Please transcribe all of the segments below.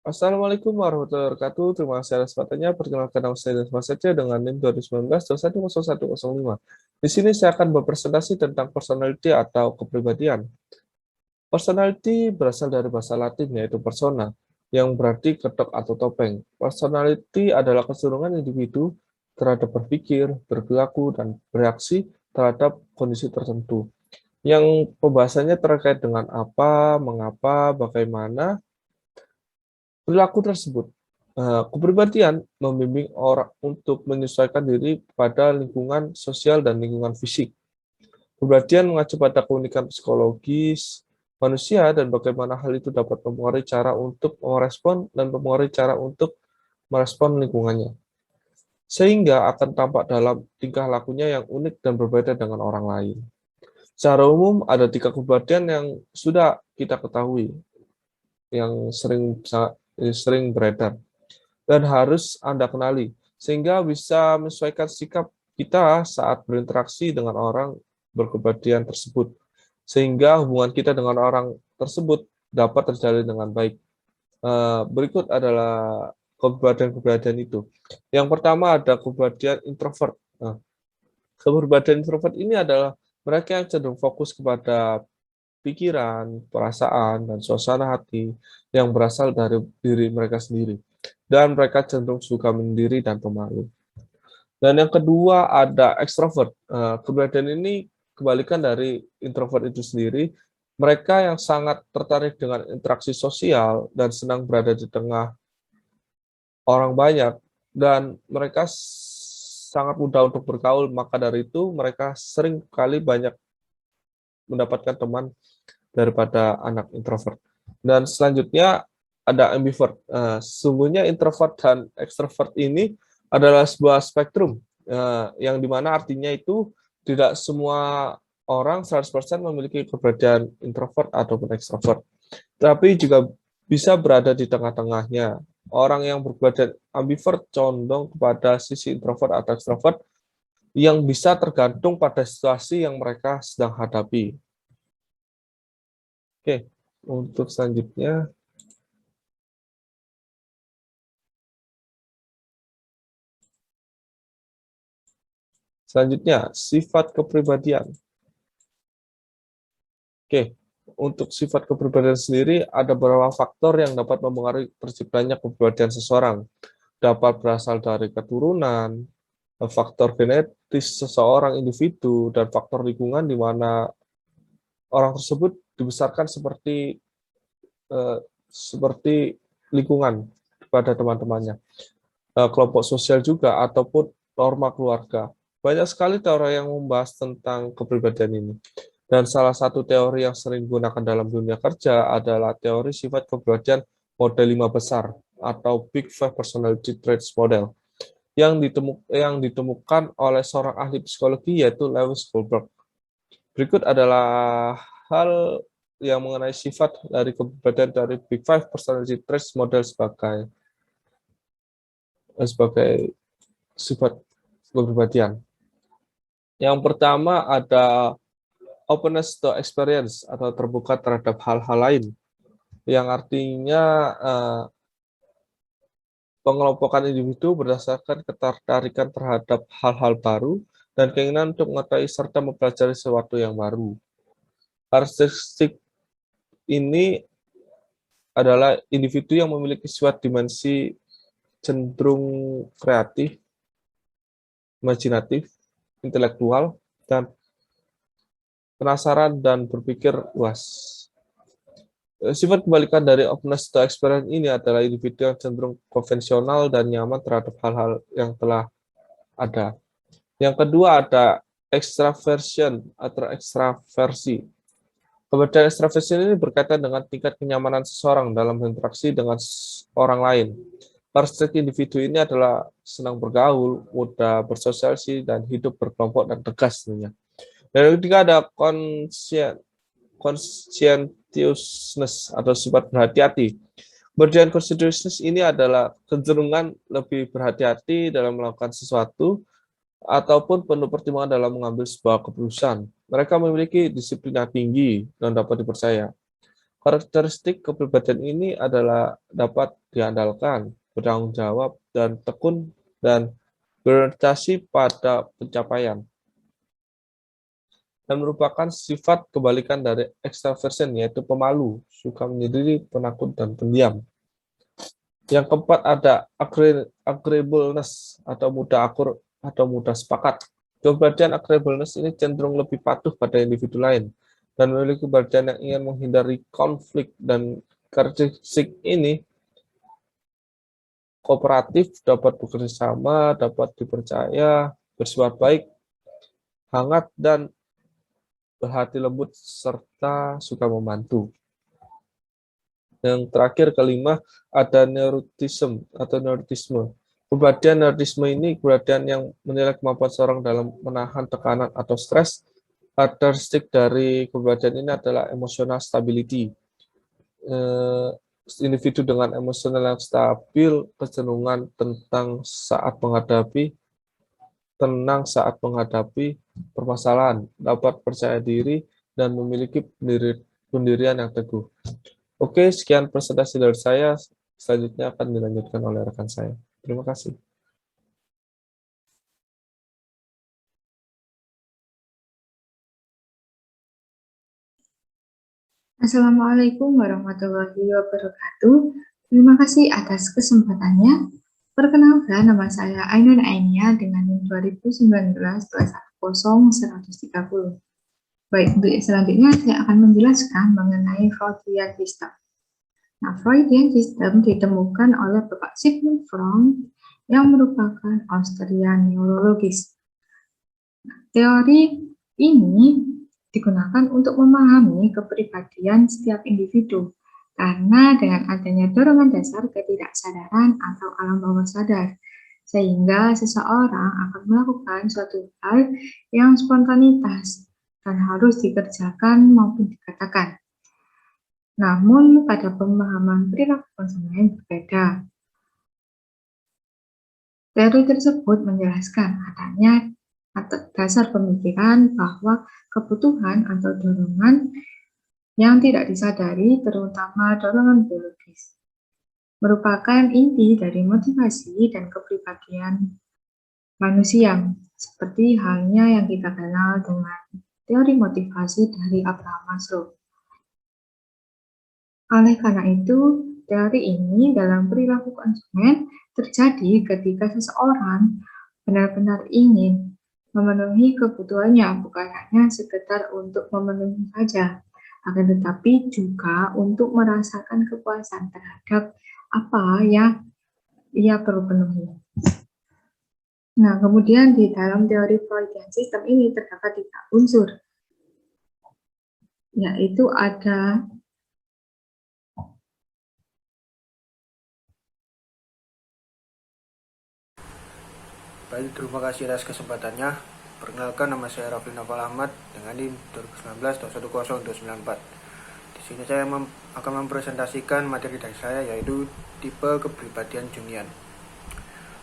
Assalamualaikum warahmatullahi wabarakatuh. Terima kasih atas kesempatannya. Perkenalkan nama saya Desma Setio dengan NIM 2019-210105. Di sini saya akan berpresentasi tentang personality atau kepribadian. Personality berasal dari bahasa Latin yaitu persona, yang berarti ketok atau topeng. Personality adalah kecenderungan individu terhadap berpikir, berperilaku, dan bereaksi terhadap kondisi tertentu. Yang pembahasannya terkait dengan apa, mengapa, bagaimana, perilaku tersebut. Kepribadian membimbing orang untuk menyesuaikan diri pada lingkungan sosial dan lingkungan fisik. Kepribadian mengacu pada keunikan psikologis manusia dan bagaimana hal itu dapat mempengaruhi cara untuk merespon dan mempengaruhi cara untuk merespon lingkungannya. Sehingga akan tampak dalam tingkah lakunya yang unik dan berbeda dengan orang lain. Secara umum, ada 3 kepribadian yang sudah kita ketahui, yang sering beredar dan harus Anda kenali, sehingga bisa menyesuaikan sikap kita saat berinteraksi dengan orang berkepribadian tersebut, sehingga hubungan kita dengan orang tersebut dapat terjalin dengan baik. Berikut adalah kepribadian-kepribadian itu. Yang pertama ada kepribadian introvert. Kepribadian introvert ini adalah mereka yang cenderung fokus kepada pikiran, perasaan, dan suasana hati yang berasal dari diri mereka sendiri. Dan mereka cenderung suka menyendiri dan pemalu. Dan yang kedua ada extrovert. Kepribadian ini kebalikan dari introvert itu sendiri. Mereka yang sangat tertarik dengan interaksi sosial dan senang berada di tengah orang banyak. Dan mereka sangat mudah untuk bergaul, maka dari itu mereka sering kali banyak mendapatkan teman daripada anak introvert. Dan selanjutnya ada ambivert. Sesungguhnya introvert dan extrovert ini adalah sebuah spektrum yang dimana artinya itu tidak semua orang 100% memiliki kepribadian introvert ataupun extrovert, tapi juga bisa berada di tengah-tengahnya. Orang yang berkepribadian ambivert condong kepada sisi introvert atau extrovert yang bisa tergantung pada situasi yang mereka sedang hadapi. Oke, untuk selanjutnya, sifat kepribadian. Oke, untuk sifat kepribadian sendiri ada beberapa faktor yang dapat mempengaruhi terciptanya kepribadian seseorang. Dapat berasal dari keturunan, faktor genetis seseorang individu, dan faktor lingkungan di mana orang tersebut dibesarkan seperti lingkungan pada teman-temannya, kelompok sosial juga, ataupun norma keluarga. Banyak sekali teori yang membahas tentang kepribadian ini. Dan salah satu teori yang sering digunakan dalam dunia kerja adalah teori sifat kepribadian model 5 besar atau Big Five Personality Traits Model yang ditemukan oleh seorang ahli psikologi yaitu Lewis Goldberg. Berikut adalah hal yang mengenai sifat dari kepribadian dari Big Five Personality Traits Model sebagai sifat kepribadian. Yang pertama ada openness to experience atau terbuka terhadap hal-hal lain, yang artinya pengelompokan individu berdasarkan ketertarikan terhadap hal-hal baru dan keinginan untuk mengetahui serta mempelajari sesuatu yang baru. Karakteristik ini adalah individu yang memiliki sifat dimensi cenderung kreatif, imajinatif, intelektual, dan penasaran dan berpikir luas. Sifat kebalikan dari openness to experience ini adalah individu yang cenderung konvensional dan nyaman terhadap hal-hal yang telah ada. Yang kedua ada extraversion atau ekstraversi. Kepribadian extraversion ini berkaitan dengan tingkat kenyamanan seseorang dalam berinteraksi dengan orang lain. Karakteristik individu ini adalah senang bergaul, mudah bersosialisasi, dan hidup berkelompok dan tegas tentunya. Dan yang ketiga ada conscientiousness atau sifat berhati-hati. Kepribadian conscientiousness ini adalah kecenderungan lebih berhati-hati dalam melakukan sesuatu ataupun penuh pertimbangan dalam mengambil sebuah keputusan. Mereka memiliki disiplin yang tinggi dan dapat dipercaya. Karakteristik kepribadian ini adalah dapat diandalkan, bertanggung jawab, dan tekun dan berorientasi pada pencapaian, dan merupakan sifat kebalikan dari extraversion, yaitu pemalu, suka menyendiri, penakut, dan pendiam. Yang keempat ada agreeableness atau mudah akur atau mudah sepakat. Kepribadian agreeableness ini cenderung lebih patuh pada individu lain dan memiliki kepribadian yang ingin menghindari konflik, dan karakteristik ini kooperatif, dapat bekerja sama, dapat dipercaya, bersifat baik, hangat, dan berhati lembut, serta suka membantu. Yang terakhir, kelima, ada neurotism atau neurotisme. Kepribadian neurotisme ini kepribadian yang menilai kemampuan seorang dalam menahan tekanan atau stres. Karakteristik dari kepribadian ini adalah emotional stability. Individu dengan emosional yang stabil, kecenderungan tenang saat menghadapi permasalahan, dapat percaya diri, dan memiliki pendirian yang teguh. Oke, sekian presentasi dari saya. Selanjutnya akan dilanjutkan oleh rekan saya. Terima kasih. Assalamualaikum warahmatullahi wabarakatuh. Terima kasih atas kesempatannya. Perkenalkan, nama saya Ainun Ainia dengan NIM 2019-210-130. Baik, untuk selanjutnya saya akan menjelaskan mengenai Freudian System. Nah, Freudian System ditemukan oleh Bapak Sigmund Freud yang merupakan Austrian neurologis. Teori ini digunakan untuk memahami kepribadian setiap individu, karena dengan adanya dorongan dasar ketidaksadaran atau alam bawah sadar, sehingga seseorang akan melakukan suatu hal yang spontanitas dan harus dikerjakan maupun dikatakan. Namun pada pemahaman perilaku konsumen berbeda. Teori tersebut menjelaskan adanya dasar pemikiran bahwa kebutuhan atau dorongan yang tidak disadari, terutama dorongan biologis, merupakan inti dari motivasi dan kepribadian manusia, seperti halnya yang kita kenal dengan teori motivasi dari Abraham Maslow. Oleh karena itu, teori ini dalam perilaku konsumen terjadi ketika seseorang benar-benar ingin memenuhi kebutuhannya, bukan hanya sekedar untuk memenuhi saja, akan tetapi juga untuk merasakan kepuasan terhadap apa yang ia perlu penuhi. Nah, kemudian di dalam teori Freudian System ini terdapat 3 unsur, yaitu ada Baik, terima kasih atas kesempatannya. Perkenalkan, nama saya Rafli Naval Ahmad dengan NIM 2019-210-294. Di sini saya akan mempresentasikan materi dari saya, yaitu tipe kepribadian Jungian.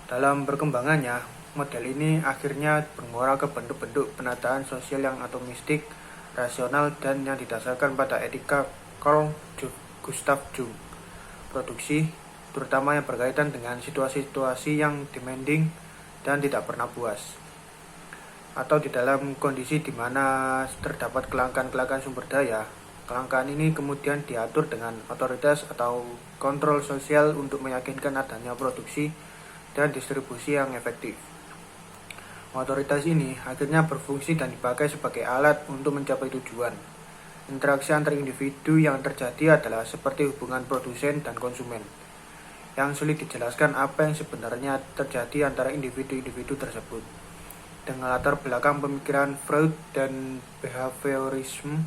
Dalam perkembangannya, model ini akhirnya bermuara ke bentuk-bentuk penataan sosial yang atomistik, rasional, dan yang didasarkan pada etika Carl Gustav Jung. Produksi, terutama yang berkaitan dengan situasi-situasi yang demanding dan tidak pernah puas, atau di dalam kondisi di mana terdapat kelangkaan sumber daya. Kelangkaan ini kemudian diatur dengan otoritas atau kontrol sosial untuk meyakinkan adanya produksi dan distribusi yang efektif. Otoritas ini akhirnya berfungsi dan dipakai sebagai alat untuk mencapai tujuan. Interaksi antar individu yang terjadi adalah seperti hubungan produsen dan konsumen, yang sulit dijelaskan apa yang sebenarnya terjadi antara individu-individu tersebut. Dengan latar belakang pemikiran Freud dan behaviorisme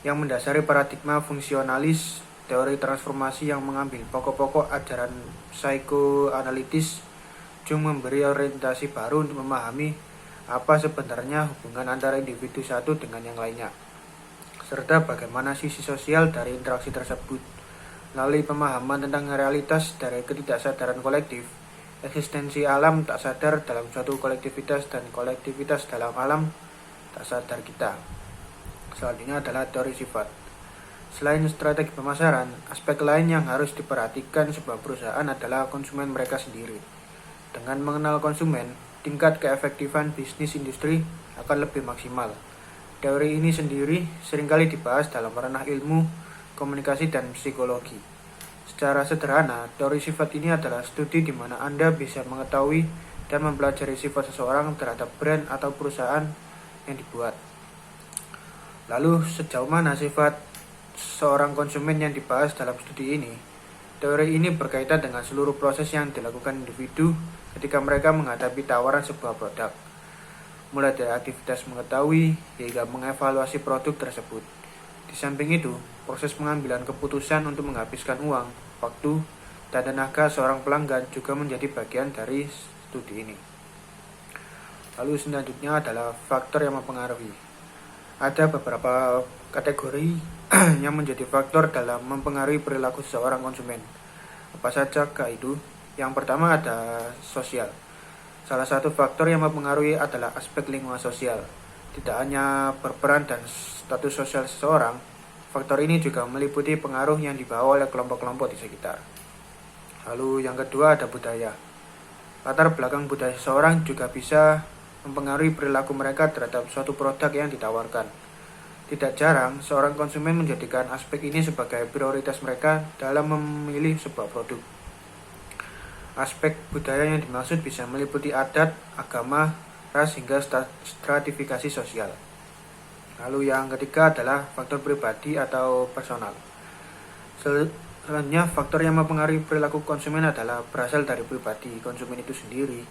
yang mendasari paradigma fungsionalis, teori transformasi yang mengambil pokok-pokok ajaran psikoanalitis, Jung memberi orientasi baru untuk memahami apa sebenarnya hubungan antara individu satu dengan yang lainnya, serta bagaimana sisi sosial dari interaksi tersebut. Melalui pemahaman tentang realitas dari ketidaksadaran kolektif, eksistensi alam tak sadar dalam suatu kolektivitas dan kolektivitas dalam alam tak sadar kita. Selanjutnya adalah teori sifat. Selain strategi pemasaran, aspek lain yang harus diperhatikan sebuah perusahaan adalah konsumen mereka sendiri. Dengan mengenal konsumen, tingkat keefektifan bisnis industri akan lebih maksimal. Teori ini sendiri seringkali dibahas dalam ranah ilmu, komunikasi, dan psikologi. Secara sederhana, teori sifat ini adalah studi di mana Anda bisa mengetahui dan mempelajari sifat seseorang terhadap brand atau perusahaan yang dibuat. Lalu, sejauh mana sifat seorang konsumen yang dibahas dalam studi ini? Teori ini berkaitan dengan seluruh proses yang dilakukan individu ketika mereka menghadapi tawaran sebuah produk, mulai dari aktivitas mengetahui hingga mengevaluasi produk tersebut. Di samping itu, proses pengambilan keputusan untuk menghabiskan uang, waktu, dan tenaga seorang pelanggan juga menjadi bagian dari studi ini. Lalu selanjutnya adalah faktor yang mempengaruhi. Ada beberapa kategori yang menjadi faktor dalam mempengaruhi perilaku seorang konsumen. Apa saja itu? Yang pertama ada sosial. Salah satu faktor yang mempengaruhi adalah aspek lingkungan sosial. Tidak hanya berperan dan status sosial seseorang, faktor ini juga meliputi pengaruh yang dibawa oleh kelompok-kelompok di sekitar. Lalu yang kedua ada budaya. Latar belakang budaya seseorang juga bisa mempengaruhi perilaku mereka terhadap suatu produk yang ditawarkan. Tidak jarang, seorang konsumen menjadikan aspek ini sebagai prioritas mereka dalam memilih sebuah produk. Aspek budaya yang dimaksud bisa meliputi adat, agama, ras, hingga stratifikasi sosial. Lalu yang ketiga adalah faktor pribadi atau personal. Selanjutnya, faktor yang mempengaruhi perilaku konsumen adalah berasal dari pribadi konsumen itu sendiri.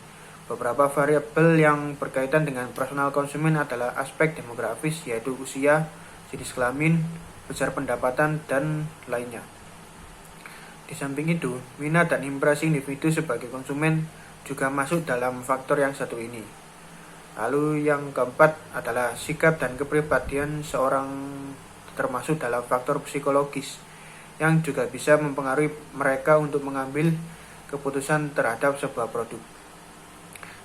Beberapa variabel yang berkaitan dengan personal konsumen adalah aspek demografis, yaitu usia, jenis kelamin, besar pendapatan, dan lainnya. Di samping itu, minat dan impresi individu sebagai konsumen juga masuk dalam faktor yang satu ini. Lalu yang keempat adalah sikap dan kepribadian seorang, termasuk dalam faktor psikologis yang juga bisa mempengaruhi mereka untuk mengambil keputusan terhadap sebuah produk.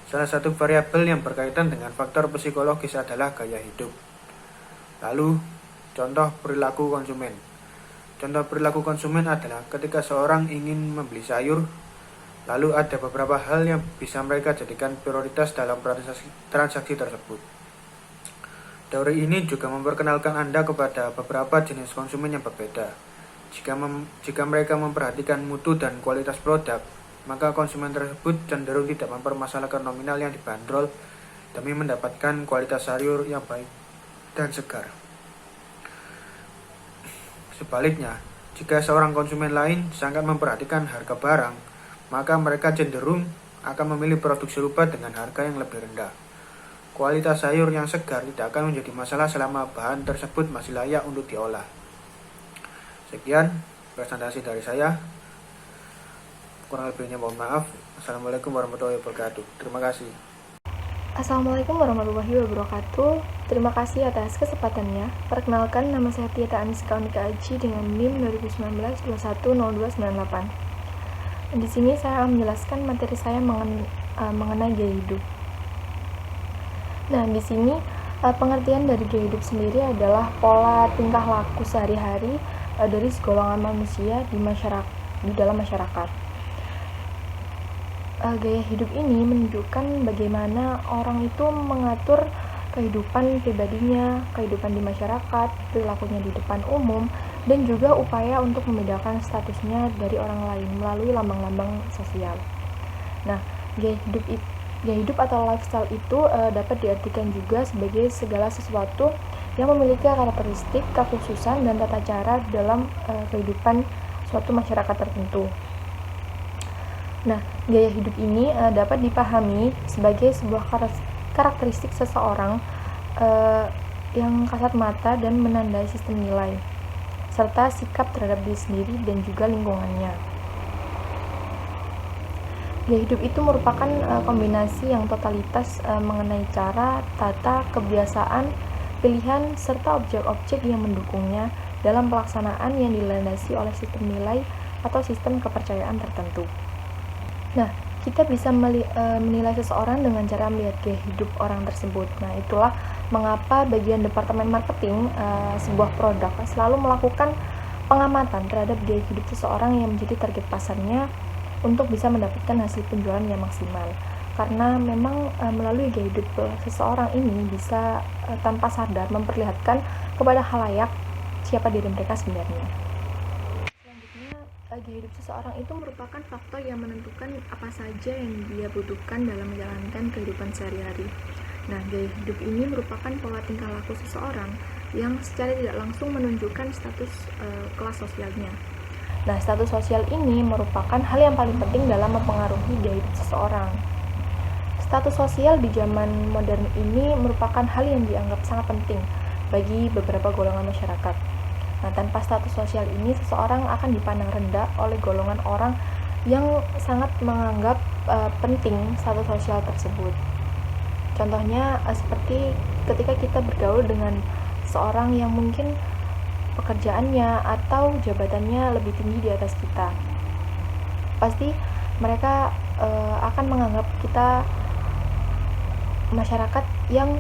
Salah satu variabel yang berkaitan dengan faktor psikologis adalah gaya hidup. Lalu, contoh perilaku konsumen. Contoh perilaku konsumen adalah ketika seorang ingin membeli sayur, lalu ada beberapa hal yang bisa mereka jadikan prioritas dalam transaksi tersebut. Teori ini juga memperkenalkan Anda kepada beberapa jenis konsumen yang berbeda. Jika mereka memperhatikan mutu dan kualitas produk, maka konsumen tersebut cenderung tidak mempermasalahkan nominal yang dibanderol demi mendapatkan kualitas sayur yang baik dan segar. Sebaliknya, jika seorang konsumen lain sangat memperhatikan harga barang, maka mereka cenderung akan memilih produk serupa dengan harga yang lebih rendah. Kualitas sayur yang segar tidak akan menjadi masalah selama bahan tersebut masih layak untuk diolah. Sekian presentasi dari saya. Kurang lebihnya mohon maaf. Assalamualaikum warahmatullahi wabarakatuh. Terima kasih. Assalamualaikum warahmatullahi wabarakatuh. Terima kasih atas kesempatannya. Perkenalkan, nama saya Tieta Aniska Unika Aji dengan NIM 2019-210298. Di sini saya akan menjelaskan materi saya mengenai gaya hidup. Nah, di sini pengertian dari gaya hidup sendiri adalah pola tingkah laku sehari-hari dari segolongan manusia di dalam masyarakat. Gaya hidup ini menunjukkan bagaimana orang itu mengatur kehidupan pribadinya, kehidupan di masyarakat, perilakunya di depan umum, dan juga upaya untuk membedakan statusnya dari orang lain melalui lambang-lambang sosial. Nah, gaya hidup atau lifestyle itu dapat diartikan juga sebagai segala sesuatu yang memiliki karakteristik, kekhususan, dan tata cara dalam kehidupan suatu masyarakat tertentu. Nah, gaya hidup ini dapat dipahami sebagai sebuah karakteristik seseorang yang kasat mata dan menandai sistem nilai, serta sikap terhadap diri sendiri dan juga lingkungannya. Gaya hidup itu merupakan kombinasi yang totalitas mengenai cara, tata, kebiasaan, pilihan, serta objek-objek yang mendukungnya dalam pelaksanaan yang dilandasi oleh sistem nilai atau sistem kepercayaan tertentu. Nah, kita bisa menilai seseorang dengan cara melihat gaya hidup orang tersebut. Nah, itulah mengapa bagian departemen marketing sebuah produk selalu melakukan pengamatan terhadap gaya hidup seseorang yang menjadi target pasarnya untuk bisa mendapatkan hasil penjualan yang maksimal. Karena memang melalui gaya hidup seseorang ini bisa tanpa sadar memperlihatkan kepada khalayak siapa diri mereka sebenarnya. Selanjutnya, gaya hidup seseorang itu merupakan faktor yang menentukan apa saja yang dia butuhkan dalam menjalankan kehidupan sehari-hari. Nah, gaya hidup ini merupakan pola tingkah laku seseorang yang secara tidak langsung menunjukkan status kelas sosialnya. Nah, status sosial ini merupakan hal yang paling penting dalam mempengaruhi gaya hidup seseorang. Status sosial di zaman modern ini merupakan hal yang dianggap sangat penting bagi beberapa golongan masyarakat. Nah, tanpa status sosial ini, seseorang akan dipandang rendah oleh golongan orang yang sangat menganggap penting status sosial tersebut. Contohnya seperti ketika kita bergaul dengan seorang yang mungkin pekerjaannya atau jabatannya lebih tinggi di atas kita. Pasti mereka akan menganggap kita masyarakat yang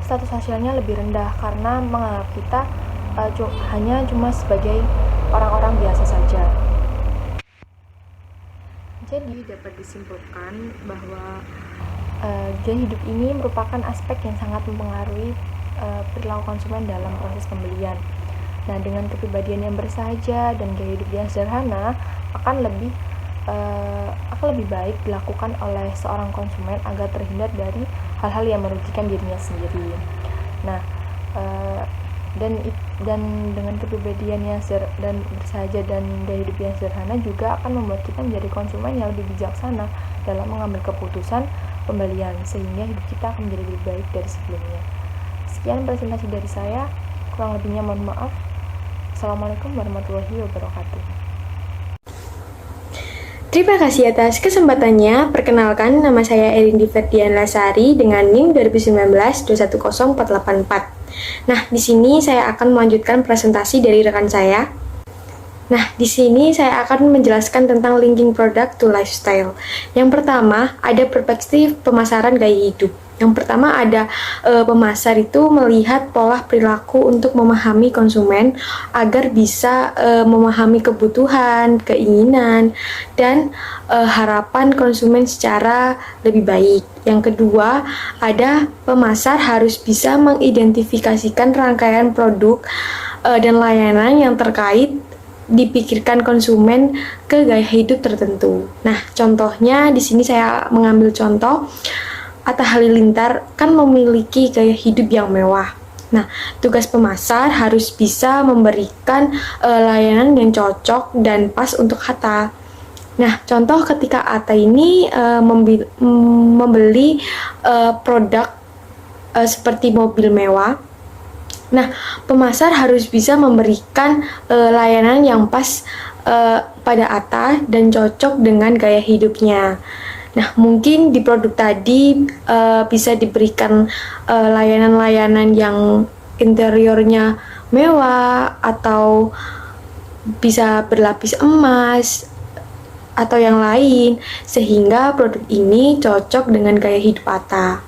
status sosialnya lebih rendah karena menganggap kita hanya cuma sebagai orang-orang biasa saja. Jadi dapat disimpulkan bahwa gaya hidup ini merupakan aspek yang sangat mempengaruhi perilaku konsumen dalam proses pembelian. Nah, dengan kepribadian yang bersahaja dan gaya hidup yang sederhana akan lebih baik dilakukan oleh seorang konsumen agar terhindar dari hal-hal yang merugikan dirinya sendiri. Nah, dan dengan kepribadian yang dan bersahaja dan gaya hidup yang sederhana juga akan membuat kita menjadi konsumen yang lebih bijaksana dalam mengambil keputusan pembelian, sehingga hidup kita akan menjadi lebih baik dari sebelumnya. Sekian presentasi dari saya, kurang lebihnya mohon maaf. Assalamualaikum warahmatullahi wabarakatuh. Terima kasih atas kesempatannya. Perkenalkan, nama saya Erindi Ferdian Lasari dengan NIM 2019-210484. Nah, di sini saya akan melanjutkan presentasi dari rekan saya. Nah, di sini saya akan menjelaskan tentang linking product to lifestyle. Yang pertama, ada perspektif pemasaran gaya hidup. Yang pertama ada pemasar itu melihat pola perilaku untuk memahami konsumen agar bisa memahami kebutuhan, keinginan, dan harapan konsumen secara lebih baik. Yang kedua, ada pemasar harus bisa mengidentifikasikan rangkaian produk dan layanan yang terkait dipikirkan konsumen ke gaya hidup tertentu. Nah, contohnya di sini saya mengambil contoh Atta Halilintar kan memiliki gaya hidup yang mewah. Nah, tugas pemasar harus bisa memberikan layanan yang cocok dan pas untuk Atta. Nah, contoh ketika Atta ini membeli produk seperti mobil mewah. Nah, pemasar harus bisa memberikan layanan yang pas pada Atta dan cocok dengan gaya hidupnya. Nah, mungkin di produk tadi bisa diberikan layanan-layanan yang interiornya mewah atau bisa berlapis emas atau yang lain, sehingga produk ini cocok dengan gaya hidup Atta.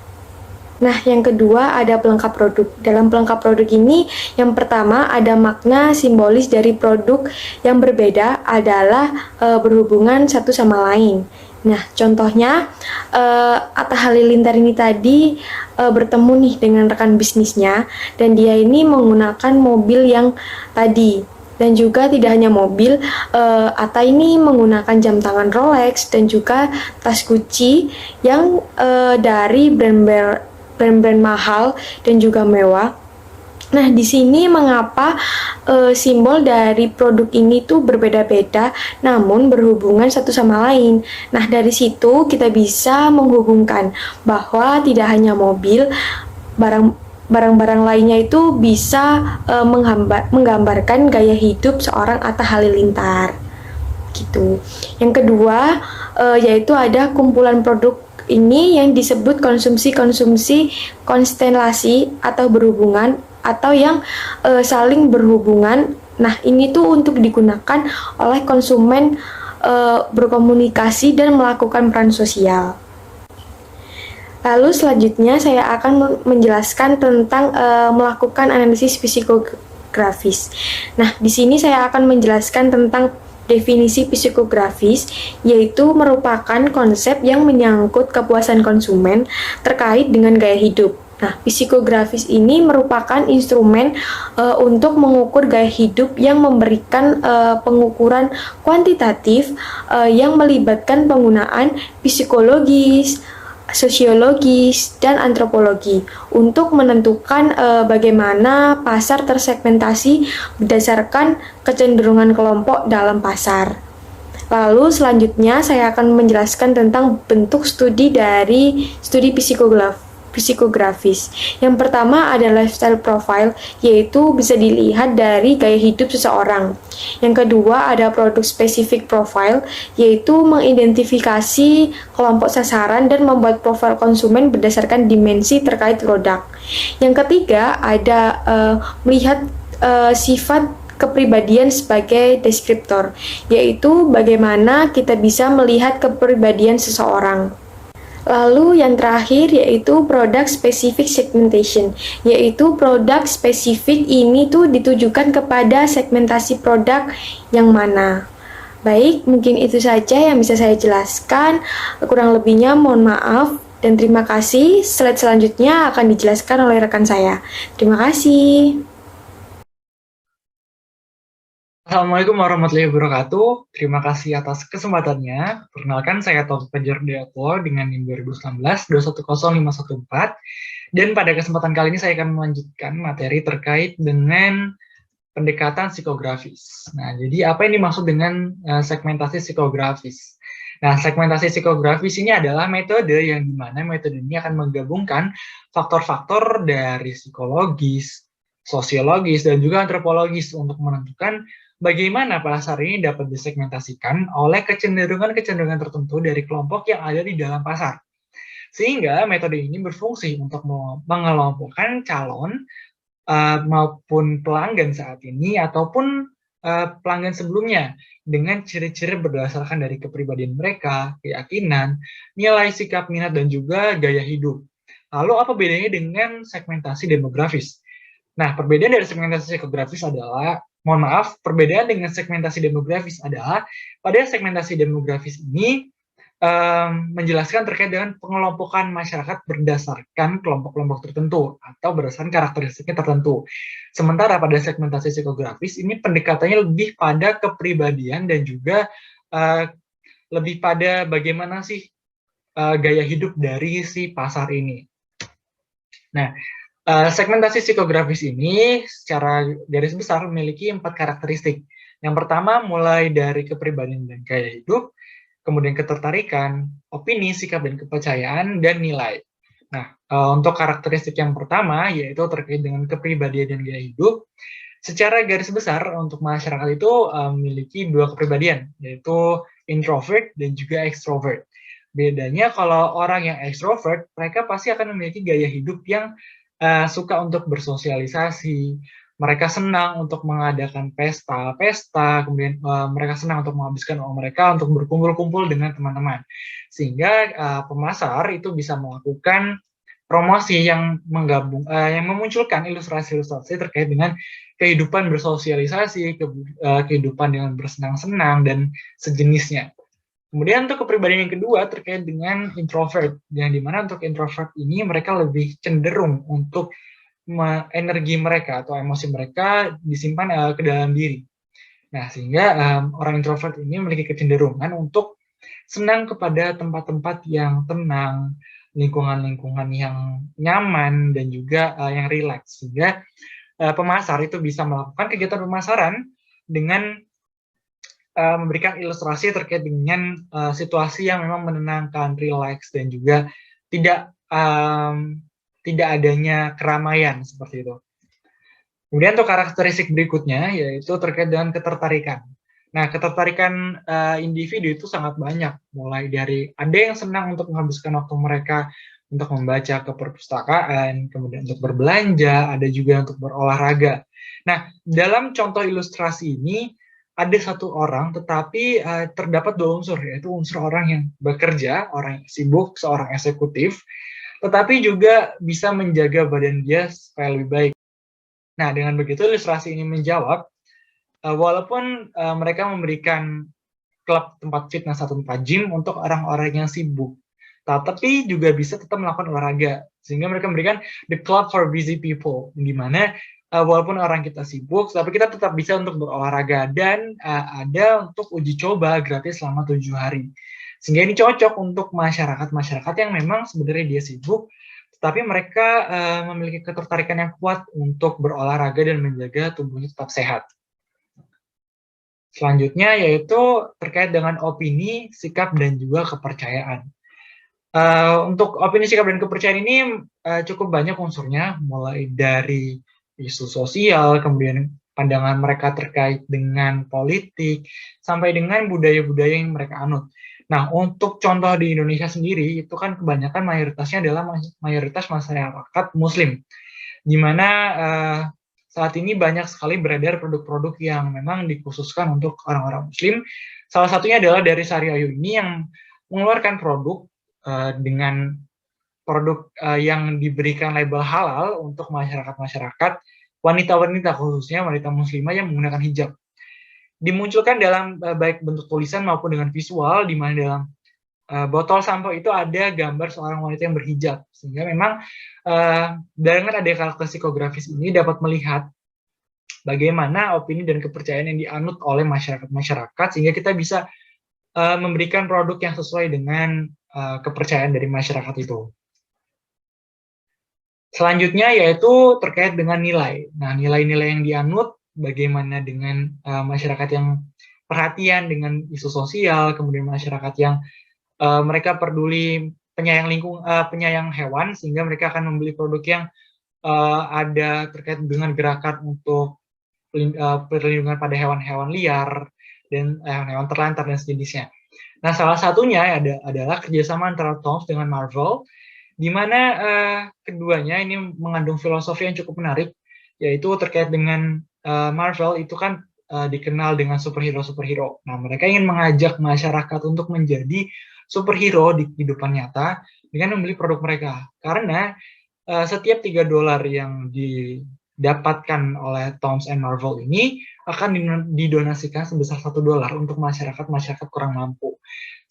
Nah, yang kedua ada pelengkap produk. Dalam pelengkap produk ini, yang pertama ada makna simbolis dari produk yang berbeda adalah berhubungan satu sama lain. Nah, contohnya Atta Halilintar ini tadi bertemu nih dengan rekan bisnisnya dan dia ini menggunakan mobil yang tadi. Dan juga tidak hanya mobil, Atta ini menggunakan jam tangan Rolex dan juga tas Gucci yang dari brand-brand mahal dan juga mewah. Nah, di sini mengapa simbol dari produk ini tuh berbeda-beda namun berhubungan satu sama lain. Nah, dari situ kita bisa menghubungkan bahwa tidak hanya mobil, barang-barang lainnya itu bisa menggambarkan gaya hidup seorang Atta Halilintar. Gitu. Yang kedua yaitu ada kumpulan produk ini yang disebut konsumsi konstelasi atau berhubungan atau yang saling berhubungan. Nah, ini tuh untuk digunakan oleh konsumen berkomunikasi dan melakukan peran sosial. Lalu selanjutnya saya akan menjelaskan tentang melakukan analisis psikografis. Nah, di sini saya akan menjelaskan tentang definisi psikografis, yaitu merupakan konsep yang menyangkut kepuasan konsumen terkait dengan gaya hidup. Nah, psikografis ini merupakan instrumen untuk mengukur gaya hidup yang memberikan pengukuran kuantitatif yang melibatkan penggunaan psikologis, sosiologis, dan antropologi untuk menentukan bagaimana pasar tersegmentasi berdasarkan kecenderungan kelompok dalam pasar. Lalu selanjutnya saya akan menjelaskan tentang bentuk studi dari studi psikografis. Yang pertama ada lifestyle profile, yaitu bisa dilihat dari gaya hidup seseorang. Yang kedua ada product specific profile, yaitu mengidentifikasi kelompok sasaran dan membuat profil konsumen berdasarkan dimensi terkait produk. Yang ketiga ada melihat sifat kepribadian sebagai deskriptor, yaitu bagaimana kita bisa melihat kepribadian seseorang. Lalu yang terakhir yaitu product specific segmentation, yaitu produk spesifik ini tuh ditujukan kepada segmentasi produk yang mana. Baik, mungkin itu saja yang bisa saya jelaskan. Kurang lebihnya mohon maaf dan terima kasih. Slide selanjutnya akan dijelaskan oleh rekan saya. Terima kasih. Assalamualaikum warahmatullahi wabarakatuh. Terima kasih atas kesempatannya. Perkenalkan, saya Taufik Fajar Deatwo dengan NIM 2019-210514. Dan pada kesempatan kali ini saya akan melanjutkan materi terkait dengan pendekatan psikografis. Nah, jadi apa yang dimaksud dengan segmentasi psikografis? Nah, segmentasi psikografis ini adalah metode yang dimana metode ini akan menggabungkan faktor-faktor dari psikologis, sosiologis, dan juga antropologis untuk menentukan bagaimana pasar ini dapat disegmentasikan oleh kecenderungan-kecenderungan tertentu dari kelompok yang ada di dalam pasar. Sehingga metode ini berfungsi untuk mengelompokkan calon maupun pelanggan saat ini ataupun pelanggan sebelumnya dengan ciri-ciri berdasarkan dari kepribadian mereka, keyakinan, nilai sikap, minat, dan juga gaya hidup. Lalu apa bedanya dengan segmentasi demografis? Nah, perbedaan dari segmentasi psikografis adalah, perbedaan dengan segmentasi demografis adalah, pada segmentasi demografis ini menjelaskan terkait dengan pengelompokan masyarakat berdasarkan kelompok-kelompok tertentu atau berdasarkan karakteristiknya tertentu. Sementara pada segmentasi psikografis ini pendekatannya lebih pada kepribadian dan juga lebih pada bagaimana sih gaya hidup dari si pasar ini. Nah, segmentasi psikografis ini secara garis besar memiliki 4 karakteristik. Yang pertama mulai dari kepribadian dan gaya hidup, kemudian ketertarikan, opini, sikap, dan kepercayaan, dan nilai. Nah, untuk karakteristik yang pertama yaitu terkait dengan kepribadian dan gaya hidup, secara garis besar untuk masyarakat itu memiliki 2 kepribadian, yaitu introvert dan juga extrovert. Bedanya kalau orang yang extrovert, mereka pasti akan memiliki gaya hidup yang suka untuk bersosialisasi, mereka senang untuk mengadakan pesta-pesta, kemudian mereka senang untuk menghabiskan uang mereka untuk berkumpul-kumpul dengan teman-teman. Sehingga pemasar itu bisa melakukan promosi yang memunculkan ilustrasi-ilustrasi terkait dengan kehidupan bersosialisasi, kehidupan dengan bersenang-senang, dan sejenisnya. Kemudian untuk kepribadian yang kedua terkait dengan introvert, yang dimana untuk introvert ini mereka lebih cenderung untuk energi mereka atau emosi mereka disimpan ke dalam diri. Nah, sehingga orang introvert ini memiliki kecenderungan untuk senang kepada tempat-tempat yang tenang, lingkungan-lingkungan yang nyaman, dan juga yang rileks. Sehingga pemasar itu bisa melakukan kegiatan pemasaran dengan memberikan ilustrasi terkait dengan situasi yang memang menenangkan, rileks, dan juga tidak adanya keramaian seperti itu. Kemudian untuk karakteristik berikutnya yaitu terkait dengan ketertarikan. Nah, ketertarikan individu itu sangat banyak, mulai dari ada yang senang untuk menghabiskan waktu mereka untuk membaca ke perpustakaan, kemudian untuk berbelanja, ada juga untuk berolahraga. Nah, dalam contoh ilustrasi ini ada satu orang, tetapi terdapat dua unsur, yaitu unsur orang yang bekerja, orang yang sibuk, seorang eksekutif, tetapi juga bisa menjaga badan dia supaya lebih baik. Nah, dengan begitu ilustrasi ini menjawab, walaupun mereka memberikan klub tempat fitness atau tempat gym untuk orang-orang yang sibuk, tapi juga bisa tetap melakukan olahraga, sehingga mereka memberikan the club for busy people, di mana walaupun orang kita sibuk, tapi kita tetap bisa untuk berolahraga, dan ada untuk uji coba gratis selama 7 hari. Sehingga ini cocok untuk masyarakat-masyarakat yang memang sebenarnya dia sibuk, tetapi mereka memiliki ketertarikan yang kuat untuk berolahraga dan menjaga tubuhnya tetap sehat. Selanjutnya yaitu terkait dengan opini, sikap, dan juga kepercayaan. Untuk opini, sikap, dan kepercayaan ini cukup banyak unsurnya, mulai dari isu sosial, kemudian pandangan mereka terkait dengan politik, sampai dengan budaya-budaya yang mereka anut. Nah, untuk contoh di Indonesia sendiri, itu kan kebanyakan mayoritasnya adalah mayoritas masyarakat Muslim, di mana saat ini banyak sekali beredar produk-produk yang memang dikhususkan untuk orang-orang Muslim. Salah satunya adalah dari Sari-Ayu ini yang mengeluarkan produk dengan produk yang diberikan label halal untuk masyarakat-masyarakat, wanita-wanita khususnya wanita muslimah yang menggunakan hijab. Dimunculkan dalam baik bentuk tulisan maupun dengan visual, di mana dalam botol sampo itu ada gambar seorang wanita yang berhijab, sehingga memang dengan adanya karakter psikografis ini dapat melihat bagaimana opini dan kepercayaan yang dianut oleh masyarakat-masyarakat, sehingga kita bisa memberikan produk yang sesuai dengan kepercayaan dari masyarakat itu. Selanjutnya yaitu terkait dengan nilai. Nah, nilai-nilai yang dianut bagaimana dengan masyarakat yang perhatian dengan isu sosial, kemudian masyarakat yang mereka peduli penyayang hewan, sehingga mereka akan membeli produk yang ada terkait dengan gerakan untuk perlindungan pada hewan-hewan liar dan hewan terlantar dan sejenisnya. Nah, salah satunya adalah kerjasama antara Toms dengan Marvel, di mana keduanya ini mengandung filosofi yang cukup menarik, yaitu terkait dengan Marvel itu kan dikenal dengan superhero-superhero. Nah, mereka ingin mengajak masyarakat untuk menjadi superhero di kehidupan nyata dengan membeli produk mereka. Karena setiap $3 yang didapatkan oleh Toms and Marvel ini akan didonasikan sebesar $1 untuk masyarakat kurang mampu.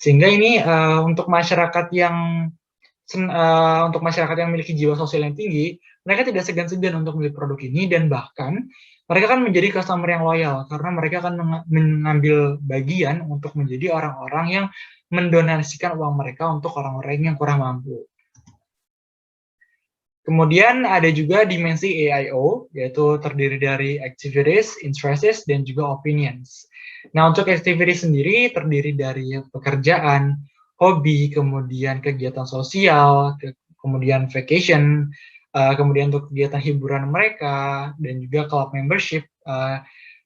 Sehingga ini untuk masyarakat yang memiliki jiwa sosial yang tinggi, mereka tidak segan-segan untuk membeli produk ini, dan bahkan mereka akan menjadi customer yang loyal karena mereka akan mengambil bagian untuk menjadi orang-orang yang mendonasikan uang mereka untuk orang-orang yang kurang mampu. Kemudian ada juga dimensi AIO, yaitu terdiri dari activities, interests, dan juga opinions. Nah, untuk activities sendiri terdiri dari pekerjaan, hobi, kemudian kegiatan sosial, kemudian vacation, kemudian untuk kegiatan hiburan mereka, dan juga club membership,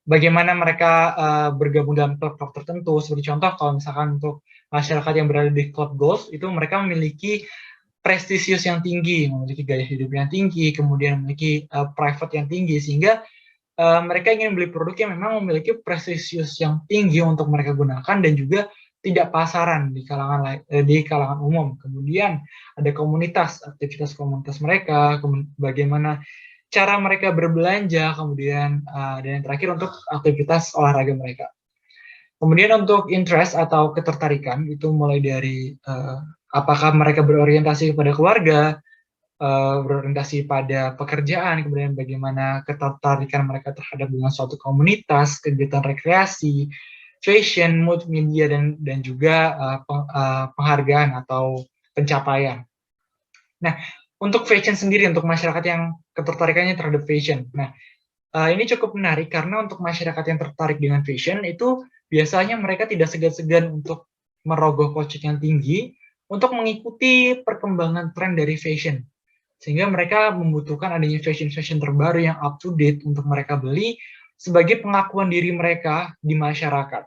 bagaimana mereka bergabung dalam klub-klub tertentu. Seperti contoh, kalau misalkan untuk masyarakat yang berada di klub golf, itu mereka memiliki prestisius yang tinggi, memiliki gaya hidup yang tinggi, kemudian memiliki private yang tinggi, sehingga mereka ingin beli produk yang memang memiliki prestisius yang tinggi untuk mereka gunakan dan juga tidak pasaran di kalangan umum. Kemudian ada komunitas, aktivitas komunitas mereka, bagaimana cara mereka berbelanja, kemudian dan yang terakhir untuk aktivitas olahraga mereka. Kemudian untuk interest atau ketertarikan itu mulai dari apakah mereka berorientasi kepada keluarga, berorientasi pada pekerjaan, kemudian bagaimana ketertarikan mereka terhadap dengan suatu komunitas, kegiatan rekreasi, fashion, multimedia, dan juga penghargaan atau pencapaian. Nah, untuk fashion sendiri, untuk masyarakat yang ketertarikannya terhadap fashion, nah ini cukup menarik karena untuk masyarakat yang tertarik dengan fashion itu biasanya mereka tidak segan-segan untuk merogoh kocek yang tinggi untuk mengikuti perkembangan tren dari fashion. Sehingga mereka membutuhkan adanya fashion-fashion terbaru yang up to date untuk mereka beli sebagai pengakuan diri mereka di masyarakat.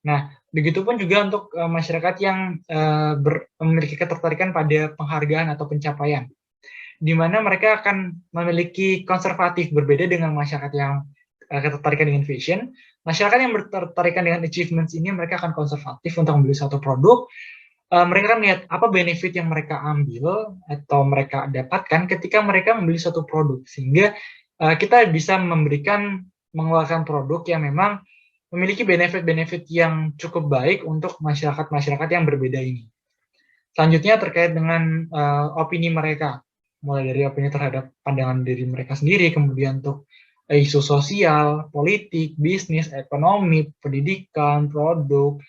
Nah, begitupun juga untuk masyarakat yang memiliki ketertarikan pada penghargaan atau pencapaian, di mana mereka akan memiliki konservatif, berbeda dengan masyarakat yang ketertarikan dengan fashion, masyarakat yang bertertarikan dengan achievements ini mereka akan konservatif untuk membeli suatu produk. Mereka akan lihat apa benefit yang mereka ambil atau mereka dapatkan ketika mereka membeli suatu produk, sehingga kita bisa mengeluarkan produk yang memang memiliki benefit-benefit yang cukup baik untuk masyarakat-masyarakat yang berbeda ini. Selanjutnya terkait dengan opini mereka, mulai dari opini terhadap pandangan diri mereka sendiri, kemudian untuk isu sosial, politik, bisnis, ekonomi, pendidikan, produk,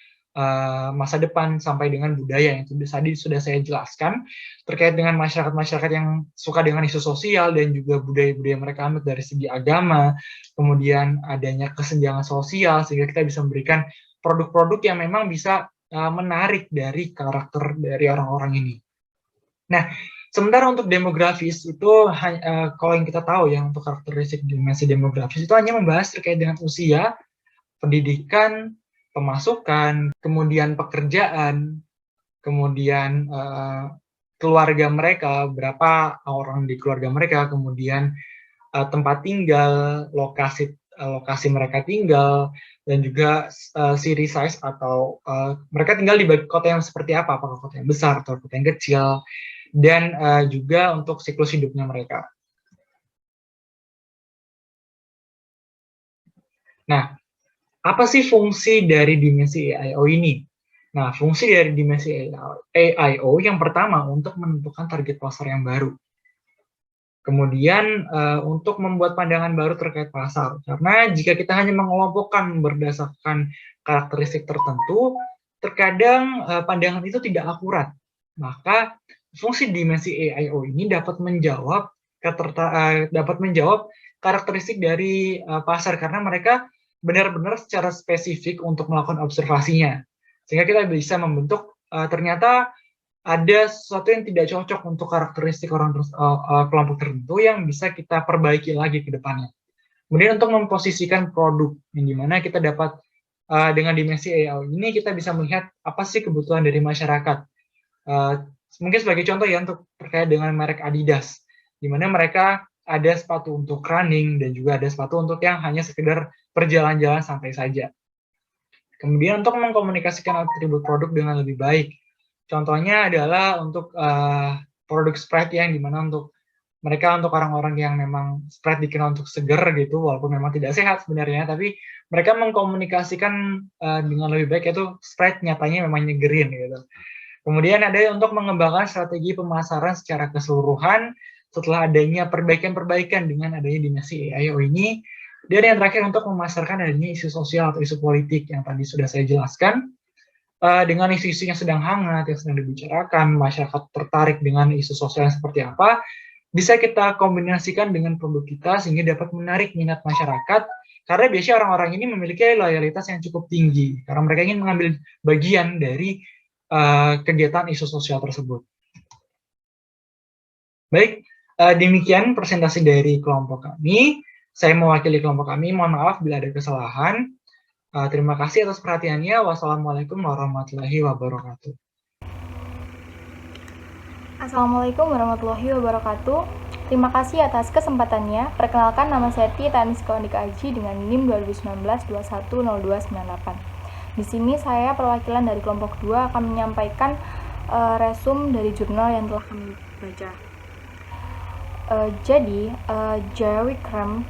masa depan, sampai dengan budaya yang tadi sudah saya jelaskan. Terkait dengan masyarakat-masyarakat yang suka dengan isu sosial dan juga budaya-budaya mereka anut dari segi agama, kemudian adanya kesenjangan sosial, sehingga kita bisa memberikan produk-produk yang memang bisa menarik dari karakter dari orang-orang ini. Nah, sementara untuk demografis itu, kalau yang kita tahu ya, untuk karakteristik dimensi demografis itu hanya membahas terkait dengan usia, pendidikan, pemasukan, kemudian pekerjaan, kemudian keluarga mereka, berapa orang di keluarga mereka, kemudian tempat tinggal, lokasi mereka tinggal, dan juga city size atau mereka tinggal di kota yang seperti apa, apakah kota yang besar atau kota yang kecil, dan juga untuk siklus hidupnya mereka. Nah, apa sih fungsi dari dimensi AIO ini? Nah, fungsi dari dimensi AIO yang pertama untuk menentukan target pasar yang baru. Kemudian untuk membuat pandangan baru terkait pasar. Karena jika kita hanya mengelompokkan berdasarkan karakteristik tertentu, terkadang pandangan itu tidak akurat. Maka fungsi dimensi AIO ini dapat menjawab karakteristik dari pasar, karena mereka benar-benar secara spesifik untuk melakukan observasinya. Sehingga kita bisa membentuk ternyata ada sesuatu yang tidak cocok untuk karakteristik kelompok tertentu yang bisa kita perbaiki lagi ke depannya. Kemudian untuk memposisikan produk, yang dimana kita dapat dengan dimensi AIO ini kita bisa melihat apa sih kebutuhan dari masyarakat. Mungkin sebagai contoh ya, untuk terkait dengan merek Adidas, di mana mereka ada sepatu untuk running dan juga ada sepatu untuk yang hanya sekedar berjalan-jalan santai saja. Kemudian untuk mengkomunikasikan atribut produk dengan lebih baik, contohnya adalah untuk produk Sprite yang dimana untuk orang-orang yang memang Sprite dikenal untuk seger gitu, walaupun memang tidak sehat sebenarnya, tapi mereka mengkomunikasikan dengan lebih baik, yaitu Sprite nyatanya memang nyegerin gitu. Kemudian ada untuk mengembangkan strategi pemasaran secara keseluruhan setelah adanya perbaikan-perbaikan dengan adanya dimensi AIO ini. Dan yang terakhir untuk memasarkan adanya isu sosial atau isu politik yang tadi sudah saya jelaskan. Dengan isu-isu yang sedang hangat, yang sedang dibicarakan, masyarakat tertarik dengan isu sosial yang seperti apa, bisa kita kombinasikan dengan produk kita sehingga dapat menarik minat masyarakat, karena biasanya orang-orang ini memiliki loyalitas yang cukup tinggi, karena mereka ingin mengambil bagian dari kegiatan isu sosial tersebut. Baik, demikian presentasi dari kelompok kami. Saya mewakili kelompok kami, mohon maaf bila ada kesalahan. Terima kasih atas perhatiannya. Wassalamualaikum warahmatullahi wabarakatuh. Assalamualaikum warahmatullahi wabarakatuh. Terima kasih atas kesempatannya. Perkenalkan, nama saya Tia Taniska Andika Aji dengan NIM 2019-210298. Di sini saya perwakilan dari kelompok 2 akan menyampaikan resum dari jurnal yang telah kami baca. Jaya Wickram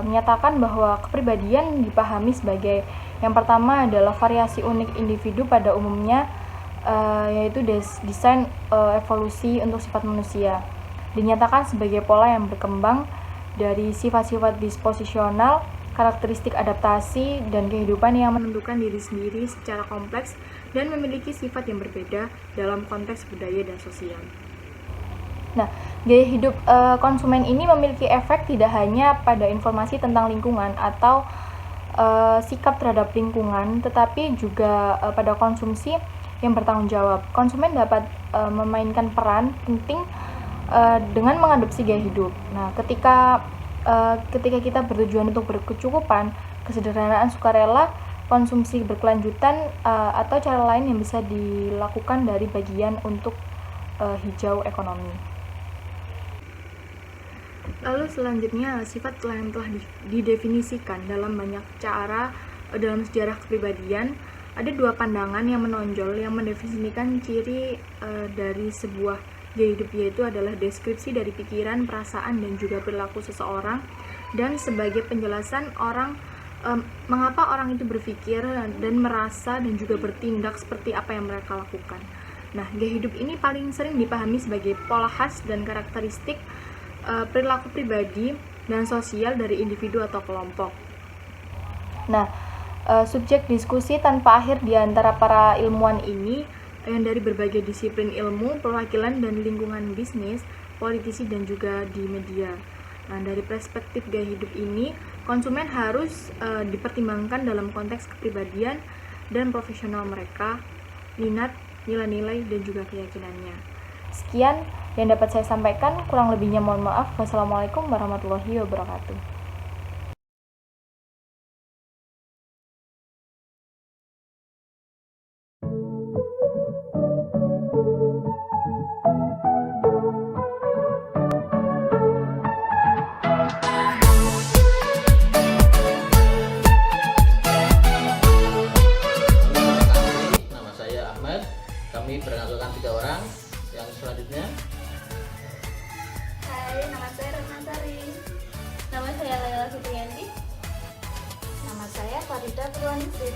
menyatakan bahwa kepribadian dipahami sebagai yang pertama adalah variasi unik individu pada umumnya, yaitu desain evolusi untuk sifat manusia. Dinyatakan sebagai pola yang berkembang dari sifat-sifat disposisional, karakteristik adaptasi, dan kehidupan yang menentukan diri sendiri secara kompleks dan memiliki sifat yang berbeda dalam konteks budaya dan sosial. Nah, gaya hidup konsumen ini memiliki efek tidak hanya pada informasi tentang lingkungan atau sikap terhadap lingkungan, tetapi juga pada konsumsi yang bertanggung jawab. Konsumen dapat memainkan peran penting dengan mengadopsi gaya hidup. Nah, ketika kita bertujuan untuk berkecukupan, kesederhanaan sukarela, konsumsi berkelanjutan, atau cara lain yang bisa dilakukan dari bagian untuk hijau ekonomi. Lalu selanjutnya, sifat yang telah didefinisikan dalam banyak cara dalam sejarah kepribadian. Ada dua pandangan yang menonjol yang mendefinisikan ciri dari sebuah gaya hidup, yaitu adalah deskripsi dari pikiran, perasaan, dan juga perilaku seseorang, dan sebagai penjelasan mengapa orang itu berpikir dan merasa dan juga bertindak seperti apa yang mereka lakukan. Nah, gaya hidup ini paling sering dipahami sebagai pola khas dan karakteristik perilaku pribadi dan sosial dari individu atau kelompok. Nah, subjek diskusi tanpa akhir di antara para ilmuwan ini yang dari berbagai disiplin ilmu, perwakilan dan lingkungan bisnis, politisi dan juga di media. Nah, dari perspektif gaya hidup ini, konsumen harus dipertimbangkan dalam konteks kepribadian dan profesional mereka, minat, nilai-nilai dan juga keyakinannya. Sekian yang dapat saya sampaikan, kurang lebihnya mohon maaf. Wassalamualaikum warahmatullahi wabarakatuh. Nama saya Ahmad, kami beranggotakan 3 orang. Yang selanjutnya, Hai, nama saya Ratna Sari. Nama saya Laila Fitriyanti. Nama saya Farida Purwaningsih.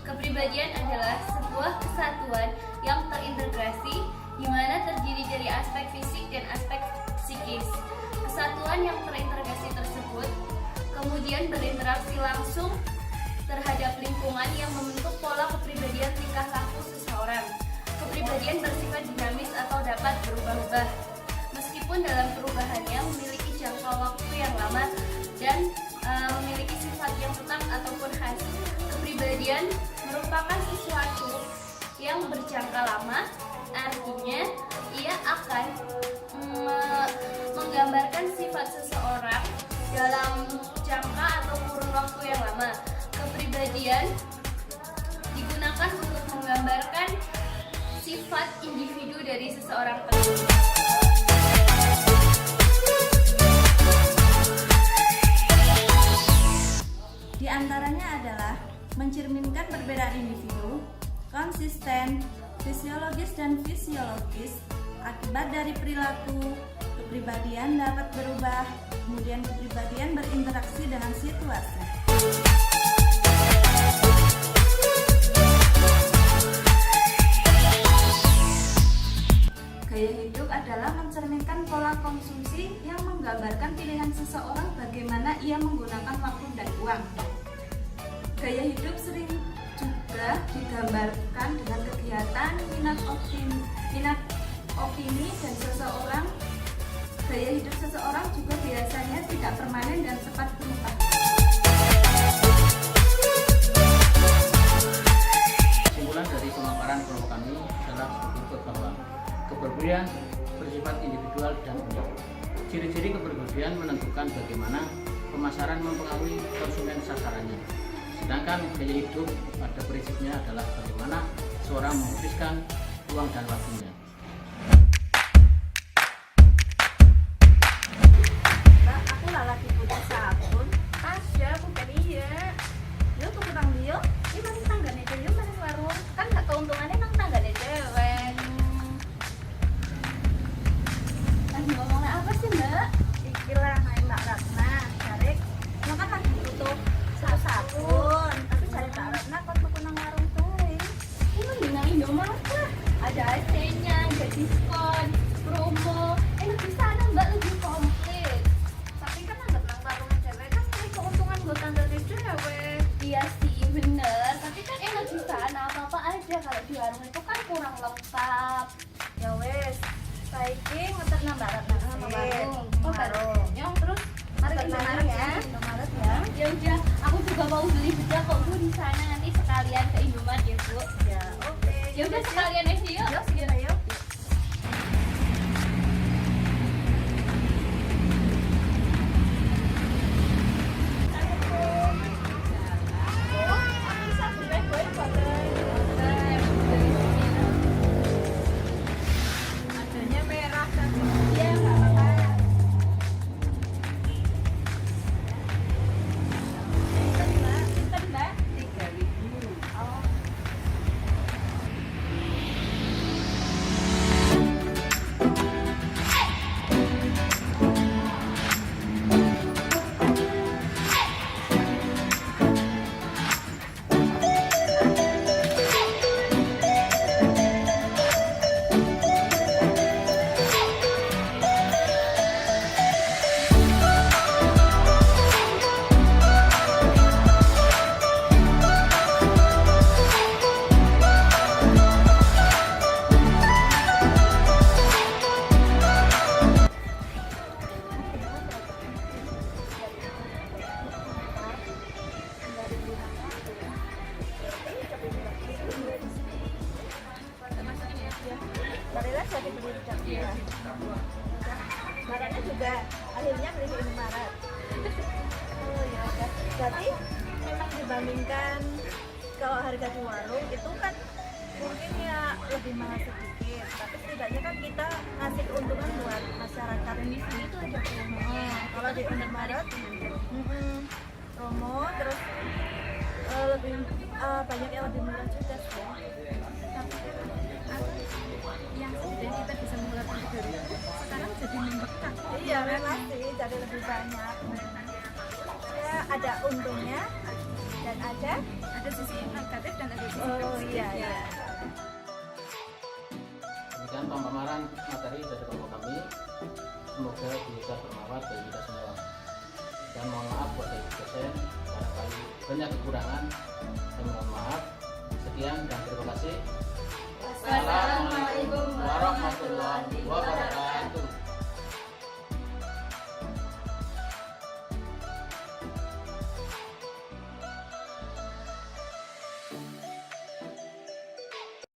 Kepribadian adalah sebuah kesatuan yang terintegrasi di mana terdiri dari aspek fisik dan aspek psikis. Kesatuan yang terintegrasi tersebut kemudian berinteraksi langsung terhadap lingkungan yang membentuk pola kepribadian tingkah laku seseorang. Kepribadian bersifat dinamis atau dapat berubah-ubah. Meskipun dalam perubahannya memiliki jangka waktu yang lama dan memiliki sifat yang tetap ataupun khas. Kepribadian merupakan sesuatu yang berjangka lama, artinya ia akan menggambarkan sifat seseorang dalam jangka atau kurun waktu yang lama. Kepribadian digunakan untuk menggambarkan sifat individu dari seseorang tersebut. Di antaranya adalah mencerminkan perbedaan individu, konsisten, fisiologis dan fisiologis, akibat dari perilaku, kepribadian dapat berubah, kemudian kepribadian berinteraksi dengan situasi. Gaya hidup adalah mencerminkan pola konsumsi yang menggambarkan pilihan seseorang bagaimana ia menggunakan waktu dan uang. Gaya hidup sering juga digambarkan dengan kegiatan, minat opini dan seseorang. Gaya hidup seseorang juga biasanya tidak permanen dan cepat berubah. kesimpulan dari pemaparan kelompok kami adalah seperti berikut bahwa kepribadian bersifat individual dan unik. Ciri-ciri kepribadian menentukan bagaimana pemasaran mempengaruhi konsumen sasarannya. Sedangkan gaya hidup pada prinsipnya adalah bagaimana seorang menghabiskan uang dan waktunya. Mbak, aku lah lagi butuh sabun. Asya, aku kan iya. Yuk, tuh kurang dia. Ini masih tangganya dia, masih warung. Kan nggak keuntungannya nang tangganya cewek. Lagi ngomongnya apa sih, Mbak? Ikilah, Mbak Ratna. Cari, lo kan lagi butuh sabun. Tapi cari Mbak Ratna, kok tuh nang warung tuh. Ini nang Indomaret lah. Ada AC-nya, ada diskon, promo. Lebih sana Mbak, lebih komplit. Tapi kan anggap nang warung cewek kan cari keuntungan buat tangganya cewek. Iya sih, bener. Tapi kan enak di sana, apa-apa aja. Kalau di warung itu kan kurang lengkap. Ya wes, saiki ngeter nang Mbak Ratna sama warung. Oh, warung. Yang terus mari ke Indomaret ya. Indomaret ya. Ya udah, aku juga mau beli bedak kok Bu di sana, nanti sekalian ke Indomaret ya Bu. Ya, oke. Ya udah sekalian aja yuk. Yuk, segera yuk. Oh, aku bisa beli gue juga akhirnya beli di Indomaret. Oh ya udah, berarti memang dibandingkan kalau harga di warung itu kan mungkin ya lebih mahal sedikit, tapi setidaknya kan kita ngasih keuntungan buat masyarakat ini itu aja promo. Kalau di Indomaret promo terus lebih banyak yang lebih murah juga sih. Yang kemudian kita bisa mulai dari itu sekarang jadi membengkak. Iya memang sih, jadi lebih banyak. Ya ada untungnya dan ada sisi negatif dan ada sisi positif. Iya. Demikian pemaparan materi dari kelompok kami. Semoga bisa bermanfaat bagi kita semua. Dan mohon maaf buat dari dosen, barangkali banyak kekurangan. Saya mohon maaf. Sekian dan terima kasih. Wassalamualaikum warahmatullahi wabarakatuh.